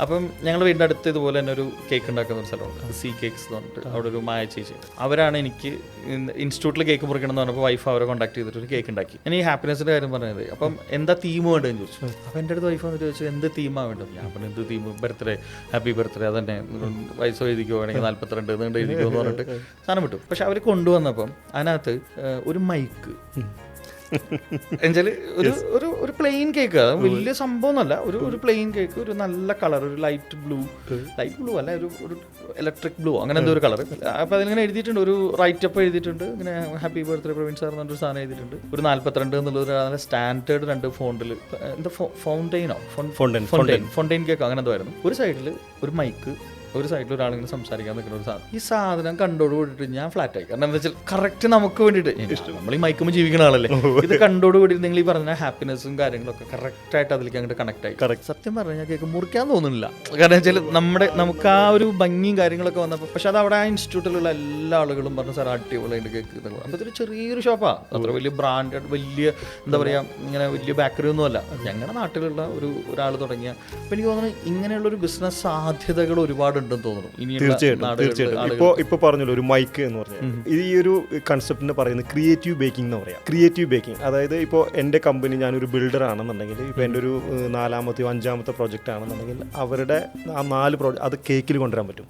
അപ്പം ഞങ്ങൾ വീടിൻ്റെ അടുത്ത് ഇതുപോലെ തന്നെ ഒരു കേക്ക് ഉണ്ടാക്കുന്ന ഒരു സ്ഥലമുണ്ട്, സി കേക്ക്സ് എന്ന് പറഞ്ഞിട്ട്. അവിടെ ഒരു മായ ചേച്ചി, അവരാണ് എനിക്ക് ഇൻസ്റ്റിറ്റ്യൂട്ടിൽ കേക്ക് മുറിക്കണം എന്ന് പറഞ്ഞപ്പോൾ വൈഫ് അവരെ കോൺടാക്ട് ചെയ്തിട്ട് ഒരു കേക്ക് ഉണ്ടാക്കി. ഞാൻ ഈ ഹാപ്പിനെസിൻ്റെ കാര്യം പറഞ്ഞത്, അപ്പം എന്താ തീം വേണ്ടതെന്ന് ചോദിച്ചു. അപ്പം എൻ്റെ അടുത്ത് വൈഫ് വന്നിട്ട് ചോദിച്ചു എന്ത് തീമാണ് വേണ്ടത്. ഞാൻ പറഞ്ഞു എന്ത് തീം, ബർത്ത്ഡേ, ഹാപ്പി ബർത്ത്ഡേ, അതന്നെ വയസ്സോ എഴുതിക്കുവാണെങ്കിൽ 42 നീണ്ട് എഴുതിക്കുമോ എന്ന് പറഞ്ഞിട്ട് സാധനം വിട്ടു. പക്ഷെ അവർ കൊണ്ടുവന്നപ്പം അതിനകത്ത് ഒരു മൈക്ക് എന്നുവെച്ചാല് ഒരു പ്ലെയിൻ കേക്ക്, വലിയ സംഭവമൊന്നുമല്ല, ഒരു പ്ലെയിൻ കേക്ക്, ഒരു നല്ല കളർ, ഒരു ലൈറ്റ് ബ്ലൂ അല്ല, ഒരു ഇലക്ട്രിക് ബ്ലൂ, അങ്ങനെ എന്തോ ഒരു കളർ. അപ്പോൾ അതിലിങ്ങനെ എഴുതിയിട്ടുണ്ട്, ഒരു റൈറ്റപ്പ് എഴുതിയിട്ടുണ്ട്, ഇങ്ങനെ ഹാപ്പി ബർത്ത്ഡേ പ്രവീൺ സാർ എന്നൊരു സാധനം എഴുതിയിട്ടുണ്ട്. ഒരു 42 എന്നുള്ളത് നല്ല സ്റ്റാൻഡേർഡ് 2 ഫോണ്ടിൽ, എന്താ ഫൗണ്ടെയിൻ കേക്ക് അങ്ങനെ എന്തോ ആയിരുന്നു. ഒരു സൈഡിൽ ഒരു മൈക്ക്, ഒരു സൈഡിൽ ഒരാളിങ്ങനെ സംസാരിക്കാൻ നിൽക്കുന്ന ഒരു സാധനം. ഈ സാധനം കണ്ടോട് കൂടിയിട്ട് ഞാൻ ഫ്ലാറ്റ് ആയി. കാരണം എന്താ വെച്ചാൽ കറക്റ്റ് നമുക്ക് വേണ്ടിയിട്ട്, നമ്മൾ ഈ മൈക്കുമ്പോൾ ജീവിക്കുന്ന ആളല്ലേ, ഇത് കണ്ടോട് കൂടിയിട്ട് നിങ്ങൾ ഈ പറഞ്ഞ ഹാപ്പിനെസ്സും കാര്യങ്ങളൊക്കെ കറക്റ്റായിട്ട് അതിലേക്ക് അങ്ങോട്ട് കണക്ട് ആയി. സത്യം പറഞ്ഞാൽ കേക്ക് മുറിക്കാൻ തോന്നുന്നില്ല. കാരണം വെച്ചാൽ നമുക്ക് ആ ഒരു ഭംഗിയും കാര്യങ്ങളൊക്കെ വന്നപ്പോൾ, പക്ഷെ അത് അവിടെ ആ ഇൻസ്റ്റിറ്റ്യൂട്ടിലുള്ള എല്ലാ ആളുകളും പറഞ്ഞു സാർ അടിപൊളിയായിട്ട് കേക്ക്. അപ്പോൾ ഇതൊരു ചെറിയൊരു ഷോപ്പാണ്, അത്ര വലിയ ബ്രാൻഡഡ്, വലിയ എന്താ പറയുക, ഇങ്ങനെ വലിയ ബേക്കറി ഒന്നും അല്ല, ഞങ്ങളുടെ നാട്ടിലുള്ള ഒരാൾ തുടങ്ങിയ. അപ്പോൾ എനിക്ക് തോന്നുന്നു ഇങ്ങനെയുള്ളൊരു ബിസിനസ് സാധ്യതകൾ ഒരുപാട് ഉണ്ടെന്ന് തോന്നുന്നു. തീർച്ചയായിട്ടും. ഇപ്പൊ പറഞ്ഞല്ലോ ഒരു മൈക്ക് എന്ന് പറഞ്ഞാൽ, ഈ ഒരു കൺസെപ്റ്റിനെ പറയുന്നത് ക്രിയേറ്റീവ് ബേക്കിംഗ് എന്ന് പറയാം. ക്രിയേറ്റീവ് ബേക്കിംഗ്, അതായത് ഇപ്പോൾ എൻ്റെ കമ്പനി, ഞാനൊരു ബിൽഡർ ആണെന്നുണ്ടെങ്കിൽ, ഇപ്പോൾ എൻ്റെ ഒരു 4ാമത്തെയോ 5ാമത്തെ പ്രോജക്റ്റ് ആണെന്നുണ്ടെങ്കിൽ, അവരുടെ ആ 4 പ്രോജക്റ്റ് അത് കേക്കിൽ കൊണ്ടുവരാൻ പറ്റും.